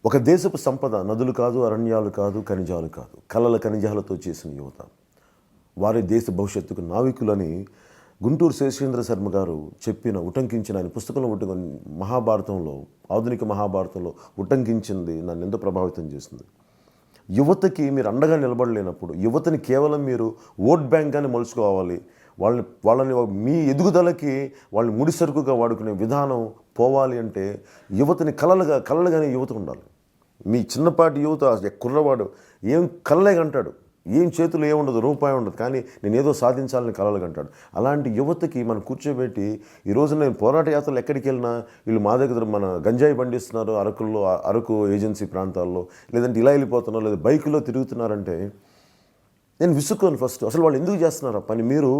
ఒక దేశపు సంపద నదులు కాదు, అరణ్యాలు కాదు, ఖనిజాలు కాదు, కలల ఖనిజాలతో చేసిన యువత. వారి దేశ భవిష్యత్తుకు నావికులని గుంటూరు శేషేంద్ర శర్మ గారు చెప్పిన ఉటంకించిన ఆయన పుస్తకంలో మహాభారతంలో, ఆధునిక మహాభారతంలో ఉటంకించింది నన్ను ఎంతో ప్రభావితం చేసింది. యువతకి మీరు అండగా నిలబడలేనప్పుడు, యువతని కేవలం మీరు ఓట్ బ్యాంక్గానే మలుచుకోవాలి, వాళ్ళని మీ ఎదుగుదలకి వాళ్ళని ముడిసరుకుగా వాడుకునే విధానం పోవాలి అంటే యువతని కలలుగానే యువత ఉండాలి. మీ చిన్నపాటి యువత కుర్రవాడు ఏం కలలే కంటాడు, ఏం చేతులు ఏముండదు, రూపాయి ఉండదు, కానీ నేను ఏదో సాధించాలని కలలు కంటాడు. అలాంటి యువతకి మనం కూర్చోబెట్టి ఈరోజు నేను పోరాట యాత్రలు ఎక్కడికి వెళ్ళినా వీళ్ళు మా దగ్గర మన గంజాయి పండిస్తున్నారు అరకు ఏజెన్సీ ప్రాంతాల్లో, లేదంటే ఇలా వెళ్ళిపోతున్నారు, లేదా బైకులో తిరుగుతున్నారంటే నేను విసుక్కోను. ఫస్ట్ అసలు వాళ్ళు ఎందుకు చేస్తున్నారు ఆ పని? మీరు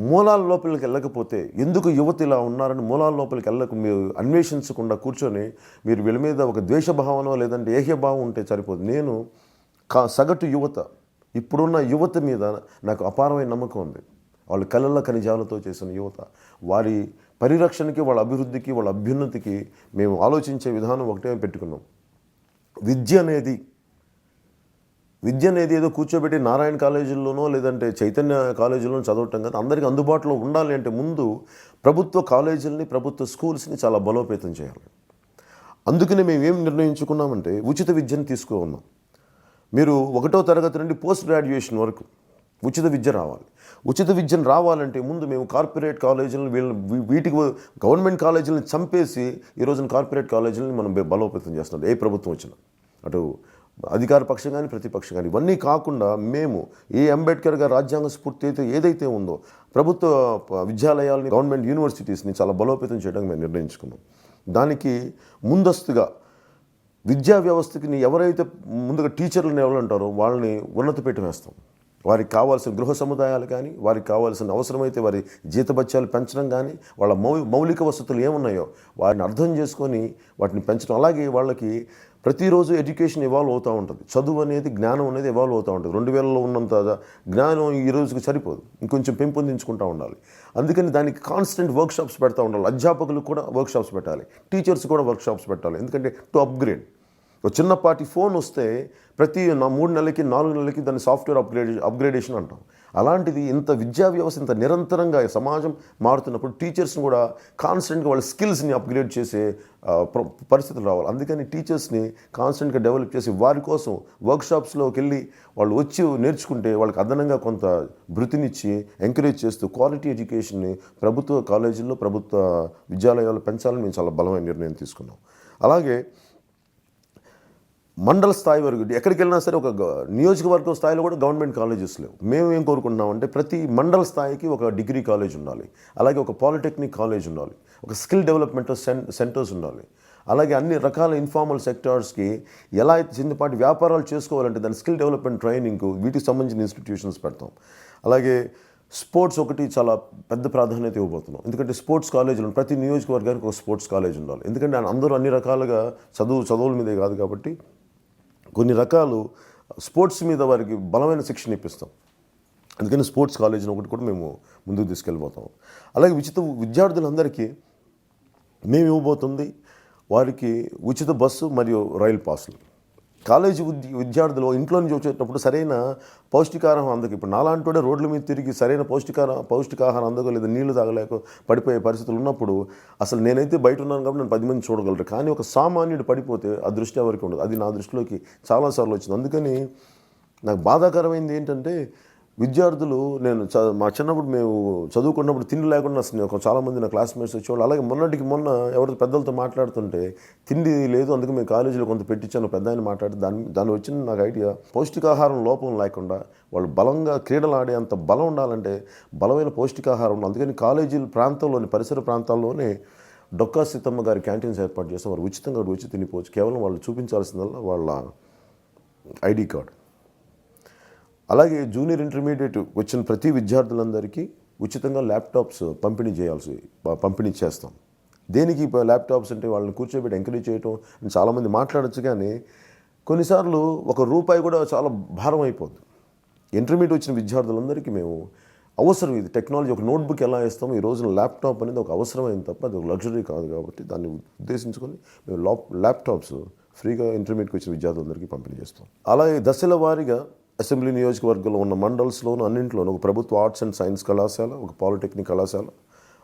మూలాల లోపలికి వెళ్ళకపోతే, ఎందుకు యువత ఇలా ఉన్నారని మూలాల లోపలికి మీరు అన్వేషించకుండా కూర్చొని మీరు వీళ్ళ మీద ఒక ద్వేషభావనో లేదంటే ఏహ్యభావం ఉంటే సరిపోదు. నేను సగటు యువత, ఇప్పుడున్న యువత మీద నాకు అపారమైన నమ్మకం ఉంది. వాళ్ళు కలల ఖనిజాలతో చేసిన యువత, వారి పరిరక్షణకి, వాళ్ళ అభివృద్ధికి, వాళ్ళ అభ్యున్నతికి మేము ఆలోచించే విధానం ఒకటే పెట్టుకున్నాం. విద్య అనేది ఏదో కూర్చోబెట్టి నారాయణ కాలేజీల్లోనో లేదంటే చైతన్య కాలేజీలోనో చదవటం కాదు. అందరికీ అందుబాటులో ఉండాలి అంటే ముందు ప్రభుత్వ కాలేజీలని, ప్రభుత్వ స్కూల్స్ని చాలా బలోపేతం చేయాలి. అందుకనే మేము ఏం నిర్ణయించుకున్నామంటే ఉచిత విద్యను తీసుకున్నాం. మీరు 1వ తరగతి నుండి పోస్ట్ గ్రాడ్యుయేషన్ వరకు ఉచిత విద్య రావాలి. ఉచిత విద్యను రావాలంటే ముందు మేము కార్పొరేట్ కాలేజీలను వీటికి గవర్నమెంట్ కాలేజీలను చంపేసి ఈ రోజున కార్పొరేట్ కాలేజీలను మనం బలోపేతం చేస్తున్నాం. ఏ ప్రభుత్వం వచ్చినా, అటు అధికార పక్షం కానీ ప్రతిపక్షం కానీ. ఇవన్నీ కాకుండా మేము ఏ అంబేద్కర్ గారి రాజ్యాంగ స్ఫూర్తి అయితే ఏదైతే ఉందో ప్రభుత్వ విద్యాలయాలని, గవర్నమెంట్ యూనివర్సిటీస్ని చాలా బలోపేతం చేయడానికి మేము నిర్ణయించుకున్నాం. దానికి ముందస్తుగా విద్యా వ్యవస్థకి ఎవరైతే ముందుగా టీచర్లను ఎవరంటారో వాళ్ళని ఉన్నత పెట్టి వేస్తాం. వారికి కావాల్సిన గృహ సముదాయాలు కానీ, వారికి కావాల్సిన అవసరమైతే వారి జీతభత్యాలు పెంచడం కానీ, వాళ్ళ మౌలిక వసతులు ఏమున్నాయో వాటిని అర్థం చేసుకొని వాటిని పెంచడం. అలాగే వాళ్ళకి ప్రతిరోజు ఎడ్యుకేషన్ ఇవాల్వ్ అవుతూ ఉంటుంది. చదువు అనేది, జ్ఞానం అనేది ఇవాల్వ్ అవుతూ ఉంటుంది. 2000లో ఉన్నంత జ్ఞానం ఈ రోజుకి సరిపోదు, ఇంకొంచెం పెంపొందించుకుంటూ ఉండాలి. అందుకని దానికి కాన్స్టెంట్ వర్క్షాప్స్ పెడతా ఉండాలి. అధ్యాపకులు కూడా వర్క్షాప్స్ పెట్టాలి, టీచర్స్ కూడా వర్క్షాప్స్ పెట్టాలి. ఎందుకంటే టు అప్గ్రేడ్. ఒక చిన్నపాటి ఫోన్ వస్తే ప్రతి 3 నెలలకి 4 నెలలకి దాన్ని సాఫ్ట్వేర్ అప్గ్రేడేషన్ అంటాం. అలాంటిది ఇంత విద్యా వ్యవస్థ ఇంత నిరంతరంగా సమాజం మారుతున్నప్పుడు టీచర్స్ని కూడా కాన్స్టెంట్గా వాళ్ళ స్కిల్స్ని అప్గ్రేడ్ చేసే పరిస్థితులు రావాలి. అందుకని టీచర్స్ని కాన్స్టెంట్గా డెవలప్ చేసి వారి కోసం వర్క్షాప్స్లోకి వెళ్ళి వాళ్ళు వచ్చి నేర్చుకుంటే వాళ్ళకి అదనంగా కొంత భృతినిచ్చి ఎంకరేజ్ చేస్తూ క్వాలిటీ ఎడ్యుకేషన్ని ప్రభుత్వ కాలేజీల్లో, ప్రభుత్వ విద్యాలయాల్లో పెంచాలని మేము చాలా బలమైన నిర్ణయం తీసుకున్నాం. అలాగే మండల స్థాయి వరకు ఎక్కడికి వెళ్ళినా సరే ఒక నియోజకవర్గం స్థాయిలో కూడా గవర్నమెంట్ కాలేజెస్ లేవు. మేము ఏం కోరుకుంటున్నామంటే ప్రతి మండల స్థాయికి ఒక డిగ్రీ కాలేజ్ ఉండాలి, అలాగే ఒక పాలిటెక్నిక్ కాలేజ్ ఉండాలి, ఒక స్కిల్ డెవలప్మెంట్ సెంటర్స్ ఉండాలి. అలాగే అన్ని రకాల ఇన్ఫార్మల్ సెక్టార్స్కి ఎలా అయితే చిన్నపాటి వ్యాపారాలు చేసుకోవాలంటే దాని స్కిల్ డెవలప్మెంట్ ట్రైనింగ్, వీటికి సంబంధించిన ఇన్స్టిట్యూషన్స్ పెడతాం. అలాగే స్పోర్ట్స్ ఒకటి చాలా పెద్ద ప్రాధాన్యత ఇవ్వబోతున్నాం. ఎందుకంటే స్పోర్ట్స్ కాలేజీలు ప్రతి నియోజకవర్గానికి ఒక స్పోర్ట్స్ కాలేజ్ ఉండాలి. ఎందుకంటే అందరూ అన్ని రకాలుగా చదువుల మీదే కాదు కాబట్టి కొన్ని రకాలు స్పోర్ట్స్ మీద వారికి బలమైన శిక్షణ ఇప్పిస్తాం. అందుకని స్పోర్ట్స్ కాలేజీని ఒకటి కూడా మేము ముందుకు తీసుకెళ్ళిపోతాం. అలాగే విద్యార్థులందరికీ మేము ఇవ్వబోతుంది వారికి ఉచిత బస్సు మరియు రైలు పాసులు. కాలేజీ విద్యార్థులు ఇంట్లో నుంచి వచ్చేటప్పుడు సరైన పౌష్టికాహారం అందక, ఇప్పుడు నాలాంటి రోడ్ల మీద తిరిగి సరైన పౌష్టికాహారం అందకో లేదా నీళ్లు తాగలేక పడిపోయే పరిస్థితులు ఉన్నప్పుడు అసలు నేనైతే బయట ఉన్నాను కాబట్టి నేను 10 మంది చూడగలరు, కానీ ఒక సామాన్యుడు పడిపోతే ఆ దృష్టి ఎవరికి ఉండదు. అది నా దృష్టిలోకి చాలాసార్లు వచ్చింది. అందుకని నాకు బాధాకరమైంది ఏంటంటే విద్యార్థులు, నేను మా చిన్నప్పుడు మేము చదువుకున్నప్పుడు తిండి లేకుండా చాలామంది నా క్లాస్మేట్స్ వచ్చేవాళ్ళు. అలాగే మొన్న ఎవరితో పెద్దలతో మాట్లాడుతుంటే తిండి లేదు, అందుకే మేము కాలేజీలో కొంత పెట్టించాను పెద్ద ఆయన మాట్లాడి దాని వచ్చిన నాకు ఐడియా, పౌష్టికాహారం లోపం లేకుండా వాళ్ళు బలంగా క్రీడలు ఆడే అంత బలం ఉండాలంటే బలమైన పౌష్టికాహారం ఉండాలి. అందుకని కాలేజీల ప్రాంతంలోని పరిసర ప్రాంతాల్లోనే డొక్కా సీతమ్మ గారి క్యాంటీన్స్ ఏర్పాటు చేస్తాం. వారు ఉచితంగా వచ్చి తినిపోవచ్చు. కేవలం వాళ్ళు చూపించాల్సిందల్లా వాళ్ళ ఐడి కార్డు. అలాగే జూనియర్ ఇంటర్మీడియట్ వచ్చిన ప్రతి విద్యార్థులందరికీ ఉచితంగా ల్యాప్టాప్స్ పంపిణీ చేస్తాం. దేనికి ల్యాప్టాప్స్ అంటే వాళ్ళని కూర్చోబెట్టి ఎంకరేజ్ చేయటం అని చాలామంది మాట్లాడచ్చు, కానీ కొన్నిసార్లు ₹1 కూడా చాలా భారం అయిపోద్ది. ఇంటర్మీడియట్ వచ్చిన విద్యార్థులందరికీ మేము అవసరం, ఇది టెక్నాలజీ. ఒక నోట్బుక్ ఎలా ఇస్తామో ఈ రోజున ల్యాప్టాప్ అనేది ఒక అవసరమైంది తప్ప అది ఒక లగ్జరీ కాదు. కాబట్టి దాన్ని ఉద్దేశించుకొని మేము ల్యాప్టాప్స్ ఫ్రీగా ఇంటర్మీడియట్కి వచ్చిన విద్యార్థులందరికీ పంపిణీ చేస్తాం. అలాగే దశల వారీగా అసెంబ్లీ నియోజకవర్గంలో ఉన్న మండల్స్లోనూ అన్నింటిలోనూ ఒక ప్రభుత్వ ఆర్ట్స్ అండ్ సైన్స్ కళాశాల, ఒక పాలిటెక్నిక్ కళాశాల,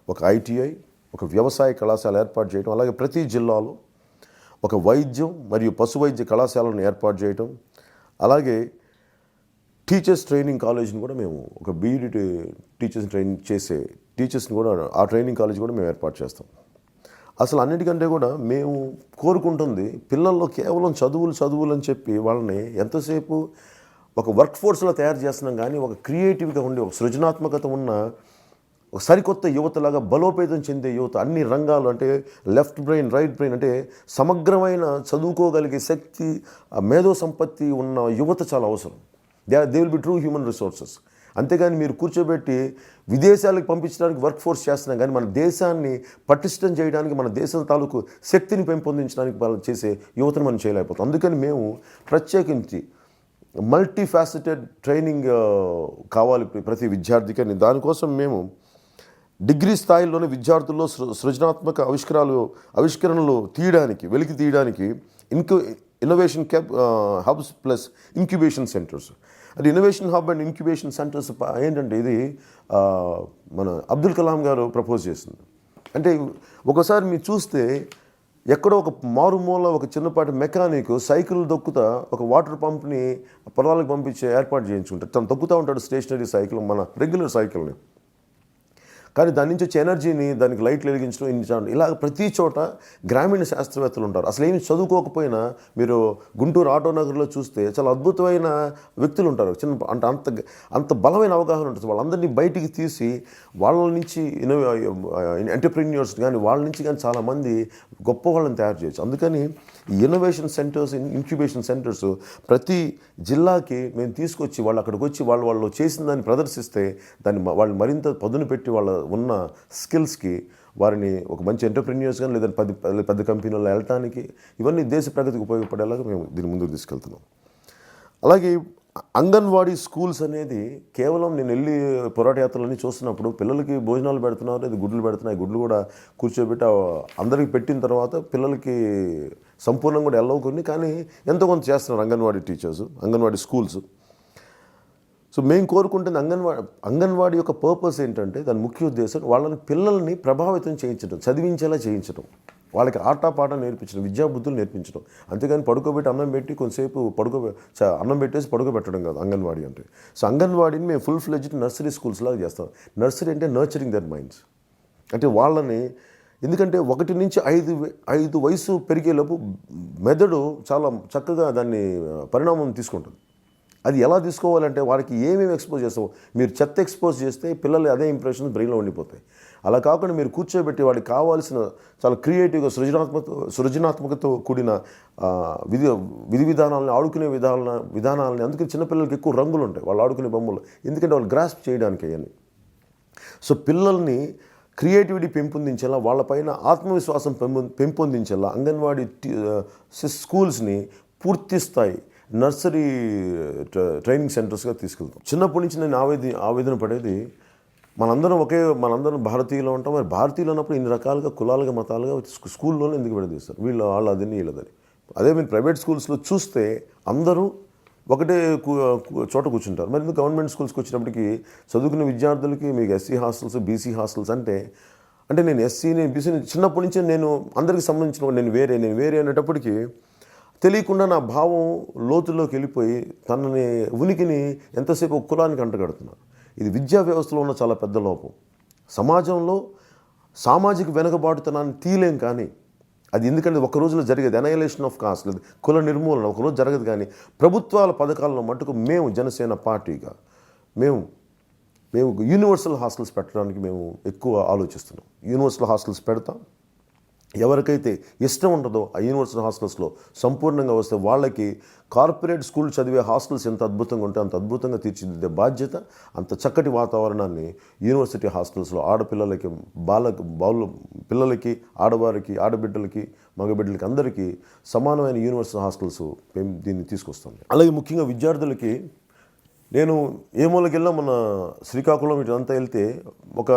ఒక ఐటీఐ, ఒక వ్యవసాయ కళాశాల ఏర్పాటు చేయడం, అలాగే ప్రతి జిల్లాలో ఒక వైద్యం మరియు పశు వైద్య కళాశాలను ఏర్పాటు చేయటం, అలాగే టీచర్స్ ట్రైనింగ్ కాలేజ్ని కూడా మేము ఒక బీఈడి టీచర్స్ ట్రైనింగ్ చేసే టీచర్స్ని కూడా ఆ ట్రైనింగ్ కాలేజ్ కూడా మేము ఏర్పాటు చేస్తాం. అసలు అన్నిటికంటే కూడా మేము కోరుకుంటుంది పిల్లల్లో కేవలం చదువులు అని చెప్పి వాళ్ళని ఎంతసేపు ఒక వర్క్ ఫోర్స్లో తయారు చేస్తున్నాం, కానీ ఒక క్రియేటివ్గా ఉండి ఒక సృజనాత్మకత ఉన్న ఒక సరికొత్త యువతలాగా బలోపేతం చెందే యువత అన్ని రంగాలు అంటే లెఫ్ట్ బ్రెయిన్, రైట్ బ్రెయిన్ అంటే సమగ్రమైన చదువుకోగలిగే శక్తి, మేధో సంపత్తి ఉన్న యువత చాలా అవసరం. They will be true human resources. అంతేగాని మీరు కూర్చోబెట్టి విదేశాలకు పంపించడానికి వర్క్ ఫోర్స్ చేస్తున్నాం, కానీ మన దేశాన్ని పటిష్టం చేయడానికి, మన దేశం తాలూకు శక్తిని పెంపొందించడానికి వాళ్ళు చేసే యువతను మనం చేయలేకపోతాం. అందుకని మేము ప్రత్యేకించి మల్టీ ఫ్యాసెటెడ్ ట్రైనింగ్ కావాలి ప్రతి విద్యార్థికి అని దానికోసం మేము డిగ్రీ స్థాయిలోనే విద్యార్థుల్లో సృజనాత్మక ఆవిష్కరణలు వెలికి తీయడానికి innovation hubs plus incubation centres. అది innovation hub and incubation centres ఏంటంటే ఇది మన అబ్దుల్ కలాం గారు ప్రపోజ్ చేసింది. అంటే ఒకసారి మీరు చూస్తే ఎక్కడో ఒక మారుమూల ఒక చిన్నపాటి మెకానిక్ సైకిల్ దొక్కుతా ఒక వాటర్ పంప్ని పొలాలకు పంపించే ఏర్పాటు చేయించుకుంటాడు. తను దొక్కుతూ ఉంటాడు స్టేషనరీ సైకిల్, మన రెగ్యులర్ సైకిల్ని. కానీ దాని నుంచి వచ్చే ఎనర్జీని దానికి లైట్లు వెలిగించడం ఇలా ప్రతి చోట గ్రామీణ శాస్త్రవేత్తలు ఉంటారు. అసలు ఏమి చదువుకోకపోయినా మీరు గుంటూరు ఆటో నగర్లో చూస్తే చాలా అద్భుతమైన వ్యక్తులు ఉంటారు. అంటే అంత బలమైన అవగాహన ఉంటుంది. వాళ్ళందరినీ బయటికి తీసి వాళ్ళ నుంచి ఎంటర్ప్రెన్యూర్స్ కానీ వాళ్ళ నుంచి కానీ చాలామంది గొప్ప వాళ్ళని తయారు చేయొచ్చు. అందుకని ఈ ఇన్నోవేషన్ సెంటర్స్, ఇంక్యుబేషన్ సెంటర్స్ ప్రతి జిల్లాకి మేము తీసుకొచ్చి వాళ్ళు అక్కడికి వచ్చి వాళ్ళు చేసిన దాన్ని ప్రదర్శిస్తే వాళ్ళు మరింత పదును పెట్టి వాళ్ళ ఉన్న స్కిల్స్కి వారిని ఒక మంచి ఎంటర్ప్రెన్యూర్స్ కానీ లేదా పెద్ద కంపెనీల్లో వెళ్ళటానికి ఇవన్నీ దేశ ప్రగతికి ఉపయోగపడేలాగా మేము దీన్ని ముందుకు తీసుకెళ్తున్నాం. అలాగే అంగన్వాడీ స్కూల్స్ అనేది కేవలం నేను వెళ్ళి పోరాట యాత్రలన్నీ చూస్తున్నప్పుడు పిల్లలకి భోజనాలు పెడుతున్నారు, లేదా గుడ్లు పెడుతున్నాయి. గుడ్లు కూడా కూర్చోబెట్టి అందరికీ పెట్టిన తర్వాత పిల్లలకి సంపూర్ణంగా కూడా వెళ్ళవుకొని, కానీ ఎంతో కొంత చేస్తున్నారు anganwadi teachers, anganwadi schools. So మేము కోరుకుంటుంది అంగన్వాడీ యొక్క పర్పస్ ఏంటంటే దాని ముఖ్య ఉద్దేశం పిల్లల్ని ప్రభావితం చేయించడం, చదివించేలా చేయించడం, వాళ్ళకి ఆటపాట నేర్పించడం, విద్యాబుద్ధులు నేర్పించడం. అంతేగాని పడుకోబెట్టి అన్నం పెట్టి కొంతసేపు అన్నం పెట్టేసి పడుకోబెట్టడం కాదు అంగన్వాడీ అంటే. సో అంగన్వాడీని మేము ఫుల్ ఫ్లెడ్జ్డ్ నర్సరీ స్కూల్స్ లాగా చేస్తాం. నర్సరీ అంటే నర్చరింగ్ దర్ మైండ్స్. అంటే వాళ్ళని ఎందుకంటే 1 నుంచి 5 వయసు పెరిగేలోపు మెదడు చాలా చక్కగా దాన్ని పరిణామం తీసుకుంటుంది. అది ఎలా తీసుకోవాలంటే వారికి ఏమేమి ఎక్స్పోజ్ చేస్తావు, మీరు చెత్త ఎక్స్పోజ్ చేస్తే పిల్లలు అదే ఇంప్రెషన్ బ్రెయిన్లో ఉండిపోతాయి. అలా కాకుండా మీరు కూర్చోబెట్టి వాడికి కావాల్సిన చాలా క్రియేటివ్గా సృజనాత్మకతో కూడిన విధి విధానాలను, ఆడుకునే విధానాలని. అందుకని చిన్నపిల్లలకి ఎక్కువ రంగులు ఉంటాయి వాళ్ళు ఆడుకునే బొమ్మలు, ఎందుకంటే వాళ్ళు గ్రాస్ప్ చేయడానికి అవన్నీ. సో పిల్లల్ని క్రియేటివిటీ పెంపొందించేలా, వాళ్ళపైన ఆత్మవిశ్వాసం పెంపొందించేలా అంగన్వాడీ స్కూల్స్ని పూర్తి స్థాయి నర్సరీ ట్రైనింగ్ సెంటర్స్గా తీసుకెళ్తాం. చిన్నప్పటి నుంచి నేను ఆవేదన పడేది మనందరం భారతీయులు ఉంటాం. మరి భారతీయులు అన్నప్పుడు ఇన్ని రకాలుగా కులాలుగా మతాలుగా స్కూల్లోనే ఎందుకు విడదీస్తారు, వాళ్ళదని వీళ్ళదని. అదే మీరు ప్రైవేట్ స్కూల్స్లో చూస్తే అందరూ ఒకటే చోట కూర్చుంటారు. మరి ఎందుకు గవర్నమెంట్ స్కూల్స్కి వచ్చినప్పటికీ చదువుకునే విద్యార్థులకి మీకు ఎస్సీ హాస్టల్స్, బీసీ హాస్టల్స్ అంటే నేను ఎస్సీని బీసీని చిన్నప్పటి నుంచి నేను అందరికి సంబంధించిన నేను వేరే అనేటప్పటికీ తెలియకుండా నా భావం లోతుల్లోకి వెళ్ళిపోయి తనని ఉనికిని ఎంతసేపు కులానికి అంటగడుతున్నారు. ఇది విద్యా వ్యవస్థలో ఉన్న చాలా పెద్ద లోపం. సమాజంలో సామాజిక వెనుకబాటుతనాన్ని తీలేం, కానీ అది ఎందుకంటే ఒక రోజులో జరిగేది ఎనైలేషన్ ఆఫ్ కాస్ట్, లేదు కుల నిర్మూలన ఒకరోజు జరగదు. కానీ ప్రభుత్వాల పథకాలను మట్టుకు మేము జనసేన పార్టీగా మేము యూనివర్సల్ హాస్టల్స్ పెట్టడానికి మేము ఎక్కువ ఆలోచిస్తున్నాం. యూనివర్సల్ హాస్టల్స్ పెడతాం. ఎవరికైతే ఇష్టం ఉంటుందో ఆ యూనివర్సిటీ హాస్టల్స్లో సంపూర్ణంగా వస్తే వాళ్ళకి కార్పొరేట్ స్కూల్ చదివే హాస్టల్స్ ఎంత అద్భుతంగా ఉంటే అంత అద్భుతంగా తీర్చిదిద్దే బాధ్యత, అంత చక్కటి వాతావరణాన్ని యూనివర్సిటీ హాస్టల్స్లో ఆడపిల్లలకి, పిల్లలకి, ఆడవారికి, ఆడబిడ్డలకి, మగబిడ్డలకి అందరికీ సమానమైన యూనివర్సిటీ హాస్టల్స్ దీన్ని తీసుకొస్తాం. అలాగే ముఖ్యంగా విద్యార్థులకి నేను ఏ మూలకి వెళ్ళినా మన శ్రీకాకుళం ఇటంతా వెళ్తే ఒక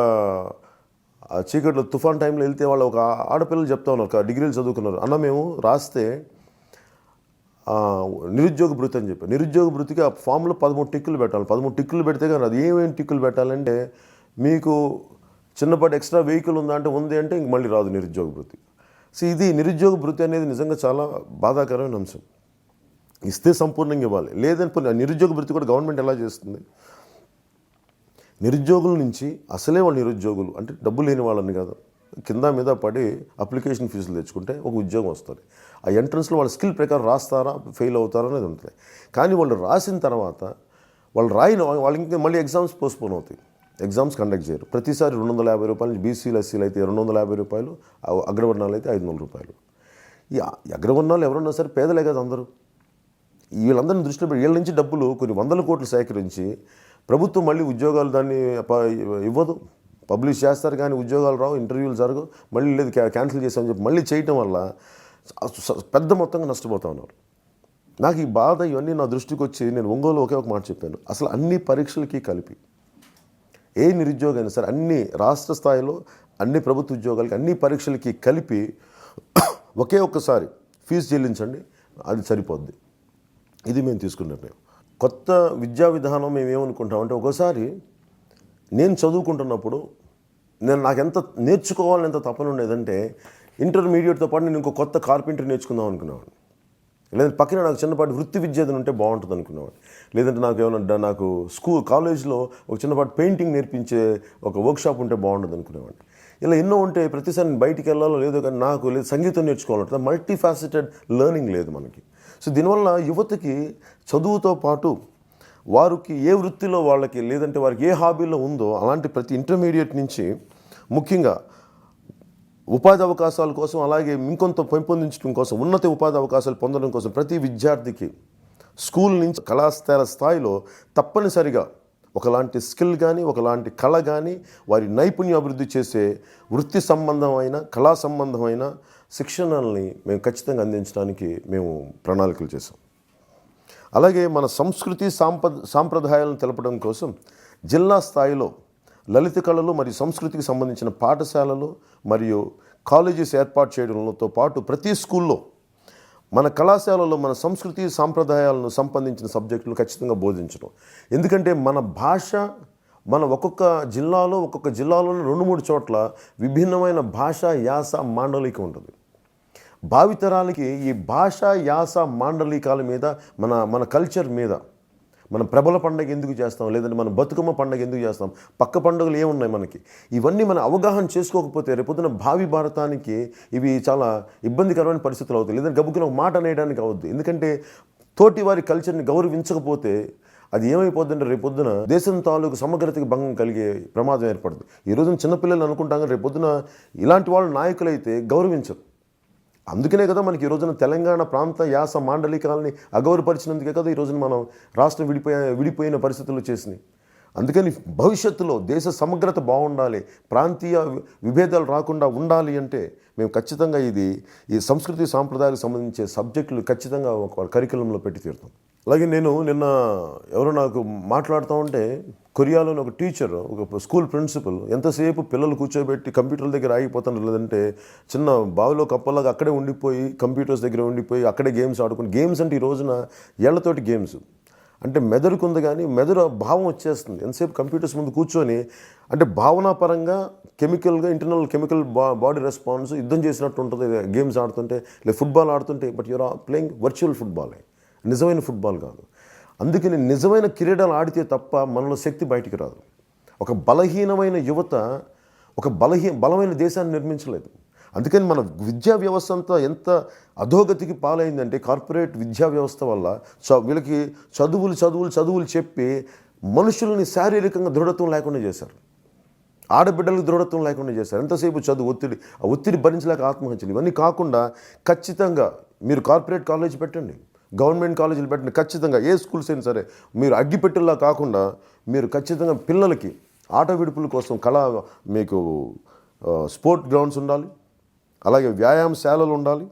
చీకట్లో తుఫాన్ టైంలో వెళ్తే వాళ్ళు ఒక ఆడపిల్లలు చెప్తా ఉన్నారు, ఒక డిగ్రీలు చదువుకున్నారు, అన్న మేము రాస్తే నిరుద్యోగ భృతి అని చెప్పారు. నిరుద్యోగ భృతికి ఆ ఫామ్లో 13 టిక్కులు పెట్టాలి. 13 టిక్కులు పెడితే కానీ అది ఏమేమి టిక్కులు పెట్టాలంటే మీకు చిన్నపాటి ఎక్స్ట్రా వెహికల్ ఉందా అంటే ఉంది అంటే ఇంక మళ్ళీ రాదు నిరుద్యోగ భృతి. సో ఇది నిరుద్యోగ భృతి అనేది నిజంగా చాలా బాధాకరమైన అంశం. ఇస్తే సంపూర్ణంగా ఇవ్వాలి. లేదని నిరుద్యోగ భృతి కూడా గవర్నమెంట్ ఎలా చేస్తుంది, నిరుద్యోగుల నుంచి అసలే వాళ్ళు నిరుద్యోగులు అంటే డబ్బు లేని వాళ్ళని కాదు, కింద మీద పడి అప్లికేషన్ ఫీజులు తెచ్చుకుంటే ఒక ఉద్యోగం వస్తుంది. ఆ ఎంట్రన్స్లో వాళ్ళ స్కిల్ ప్రకారం రాస్తారా ఫెయిల్ అవుతారా అనేది ఉంటుంది. కానీ వాళ్ళు రాసిన తర్వాత వాళ్ళు వాళ్ళకి ఇంకా మళ్ళీ ఎగ్జామ్స్ పోస్ట్పోన్ అవుతాయి, ఎగ్జామ్స్ కండక్ట్ చేయరు. ప్రతిసారి 250 రూపాయలు, బీసీలు ఎస్సీలు అయితే 250 రూపాయలు, అగ్రవర్ణాలు అయితే 500 రూపాయలు. ఈ అగ్రవర్ణాలు ఎవరున్నా సరే పేదలే కదా అందరూ. వీళ్ళందరినీ దృష్టిలో పెట్టి వీళ్ళ నుంచి డబ్బులు కొన్ని 100 కోట్లు సేకరించి ప్రభుత్వం మళ్ళీ ఉద్యోగాలు దాన్ని ఇవ్వదు, పబ్లిష్ చేస్తారు కానీ ఉద్యోగాలు రావు, ఇంటర్వ్యూలు జరగవు, మళ్ళీ లేదు క్యాన్సిల్ చేసామని చెప్పి మళ్ళీ చేయటం వల్ల పెద్ద మొత్తంగా నష్టపోతా ఉన్నారు. నాకు ఈ బాధ ఇవన్నీ నా దృష్టికి వచ్చి నేను ఒంగోలు ఒకే ఒక మాట చెప్పాను, అసలు అన్ని పరీక్షలకి కలిపి ఏ నిరుద్యోగం అయినా సరే అన్ని రాష్ట్ర స్థాయిలో అన్ని ప్రభుత్వ ఉద్యోగాలకి అన్ని పరీక్షలకి కలిపి ఒకే ఒక్కసారి ఫీజు చెల్లించండి, అది సరిపోద్ది. ఇది మేము తీసుకున్న నిర్ణయం. కొత్త విద్యా విధానం మేము ఏమనుకుంటామంటే, ఒకసారి నేను చదువుకుంటున్నప్పుడు నాకు ఎంత నేర్చుకోవాలని ఎంత తపన ఉండేదంటే ఇంటర్మీడియట్తో పాటు నేను ఇంకో కొత్త కార్పెంటరీ నేర్చుకుందాం అనుకునేవాడిని. లేదంటే పక్కన నాకు చిన్నపాటి వృత్తి విద్య ఉంటే బాగుంటుంది అనుకునేవాడిని. లేదంటే నాకు కాలేజ్లో ఒక చిన్నపాటి పెయింటింగ్ నేర్పించే ఒక వర్క్షాప్ ఉంటే బాగుంటుంది అనుకునేవాడిని. ఇలా ఎన్నో ఉంటే ప్రతిసారి నేను బయటికి వెళ్ళాలో లేదో కానీ నాకు లేదు సంగీతం నేర్చుకోవాలంటే మల్టీ ఫ్యాసెటెడ్ లెర్నింగ్ లేదు మనకి. సో దీనివల్ల యువతకి చదువుతో పాటు వారికి ఏ వృత్తిలో వాళ్ళకి లేదంటే వారికి ఏ హాబీలో ఉందో అలాంటి ప్రతి ఇంటర్మీడియట్ నుంచి ముఖ్యంగా ఉపాధి అవకాశాల కోసం అలాగే ఇంకొంత పెంపొందించడం కోసం ఉన్నత ఉపాధి అవకాశాలు పొందడం కోసం ప్రతి విద్యార్థికి స్కూల్ నుంచి కళాశాల స్థాయిలో తప్పనిసరిగా ఒకలాంటి స్కిల్ కానీ ఒకలాంటి కళ కానీ వారి నైపుణ్యం అభివృద్ధి చేసే వృత్తి సంబంధమైన కళా సంబంధమైన శిక్షణల్ని మేము ఖచ్చితంగా అందించడానికి మేము ప్రణాళికలు చేసాం. అలాగే మన సంస్కృతి సాంప్రదాయాలను తెలపడం కోసం జిల్లా స్థాయిలో లలిత కళలు మరియు సంస్కృతికి సంబంధించిన పాఠశాలలు మరియు కాలేజెస్ ఏర్పాటు చేయడంతో పాటు ప్రతి స్కూల్లో మన కళాశాలలో మన సంస్కృతి సాంప్రదాయాలను సంబంధించిన సబ్జెక్టులు ఖచ్చితంగా బోధించడం. ఎందుకంటే మన భాష మన ఒక్కొక్క జిల్లాలో 2-3 చోట్ల విభిన్నమైన భాష యాస మాండలికం ఉంటుంది. భావితరాలకి ఈ భాష యాస మాండలికాల మీద మన కల్చర్ మీద మనం ప్రబల పండుగ ఎందుకు చేస్తాం, లేదంటే మన బతుకమ్మ పండుగ ఎందుకు చేస్తాం, పక్క పండుగలు ఏమున్నాయి మనకి, ఇవన్నీ మన అవగాహన చేసుకోకపోతే రేపొద్దున భావి భారతానికి ఇవి చాలా ఇబ్బందికరమైన పరిస్థితులు అవుతాయి. లేదంటే గబుక్కున ఒక మాట అనేయడానికి అవుద్ది. ఎందుకంటే తోటి వారి కల్చర్ని గౌరవించకపోతే అది ఏమైపోద్దంటే రేపొద్దున దేశం తాలూకు సమగ్రతకి భంగం కలిగే ప్రమాదం ఏర్పడుతుంది. ఈ రోజున చిన్నపిల్లలు అనుకుంటాం కానీ రేపొద్దున ఇలాంటి వాళ్ళు నాయకులైతే గౌరవించరు. అందుకనే కదా మనకి ఈ రోజున తెలంగాణ ప్రాంత యాస మాండలికాలని అగౌరవపరిచినందుకే కదా ఈ రోజున మనం రాష్ట్రం విడిపోయిన పరిస్థితులు చేసినాయి. అందుకని భవిష్యత్తులో దేశ సమగ్రత బాగుండాలి, ప్రాంతీయ విభేదాలు రాకుండా ఉండాలి అంటే మేము ఖచ్చితంగా ఈ సంస్కృతి సాంప్రదాయాలకు సంబంధించే సబ్జెక్టులు ఖచ్చితంగా ఒక కరికులంలో పెట్టి తీరుతాం. అలాగే నేను నిన్న ఎవరో నాకు మాట్లాడుతూ ఉంటే కొరియాలోని ఒక టీచర్, ఒక స్కూల్ ప్రిన్సిపల్ ఎంతసేపు పిల్లలు కూర్చోబెట్టి కంప్యూటర్ల దగ్గర ఆగిపోతాను, లేదంటే చిన్న బావిలో కప్పలాగా అక్కడే ఉండిపోయి కంప్యూటర్స్ దగ్గర ఉండిపోయి అక్కడే గేమ్స్ ఆడుకుని, గేమ్స్ అంటే ఈ రోజున ఏళ్లతోటి గేమ్స్ అంటే మెదడుకుంది కానీ మెదడు భావం వచ్చేస్తుంది. ఎంతసేపు కంప్యూటర్స్ ముందు కూర్చొని అంటే భావనాపరంగా కెమికల్గా ఇంటర్నల్ కెమికల్ బాడీ రెస్పాన్స్ యుద్ధం చేసినట్టు ఉంటుంది గేమ్స్ ఆడుతుంటే, లేదా ఫుట్బాల్ ఆడుతుంటే. బట్ యూఆర్ ప్లేయింగ్ వర్చువల్ ఫుట్బాలే, నిజమైన ఫుట్బాల్ కాదు. అందుకని నిజమైన క్రీడలు ఆడితే తప్ప మనలో శక్తి బయటికి రాదు. ఒక బలహీనమైన యువత ఒక బలమైన దేశాన్ని నిర్మించలేదు. అందుకని మన విద్యా వ్యవస్థ అంతా ఎంత అధోగతికి పాలైందంటే కార్పొరేట్ విద్యా వ్యవస్థ వల్ల వీళ్ళకి చదువులు చెప్పి మనుషుల్ని శారీరకంగా దృఢత్వం లేకుండా చేశారు, ఆడబిడ్డలకు దృఢత్వం లేకుండా చేశారు. ఎంతసేపు చదువు ఒత్తిడి భరించలేక ఆత్మహత్యలు. ఇవన్నీ కాకుండా ఖచ్చితంగా మీరు కార్పొరేట్ కాలేజ్ పెట్టండి, గవర్నమెంట్ కాలేజీలు పెట్టండి, ఖచ్చితంగా ఏ స్కూల్స్ అయినా సరే మీరు అగ్గిపెట్టెల్లా కాకుండా మీరు ఖచ్చితంగా పిల్లలకి ఆట విడుపుల కోసం మీకు స్పోర్ట్ గ్రౌండ్స్ ఉండాలి, అలాగే వ్యాయామశాలలు ఉండాలి.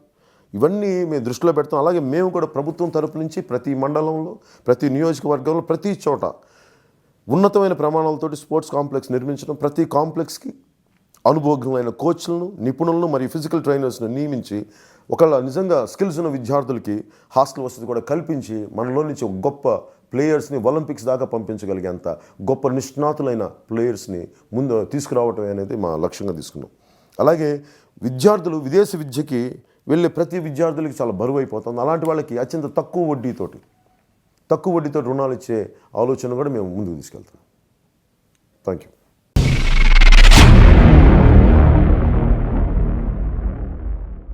ఇవన్నీ మేము దృష్టిలో పెడతాం. అలాగే మేము కూడా ప్రభుత్వం తరపు నుంచి ప్రతి మండలంలో ప్రతి నియోజకవర్గంలో ప్రతి చోట ఉన్నతమైన ప్రమాణాలతోటి స్పోర్ట్స్ కాంప్లెక్స్ నిర్మించడం, ప్రతి కాంప్లెక్స్కి అనుభవజ్ఞమైన కోచ్లను నిపుణులను మరియు ఫిజికల్ ట్రైనర్స్ను నియమించి ఒకళ్ళ నిజంగా స్కిల్స్ ఉన్న విద్యార్థులకి హాస్టల్ వసతి కూడా కల్పించి మనలో నుంచి ఒక గొప్ప ప్లేయర్స్ని ఒలింపిక్స్ దాకా పంపించగలిగేంత గొప్ప నిష్ణాతులైన ప్లేయర్స్ని ముందు తీసుకురావటం అనేది మా లక్ష్యంగా తీసుకున్నాం. అలాగే విద్యార్థులు విదేశ విద్యకి వెళ్ళే ప్రతి విద్యార్థులకి చాలా బరువు అయిపోతుంది. అలాంటి వాళ్ళకి అత్యంత తక్కువ వడ్డీతో రుణాలు ఇచ్చే ఆలోచన కూడా మేము ముందుకు తీసుకెళ్తాం. Thank you.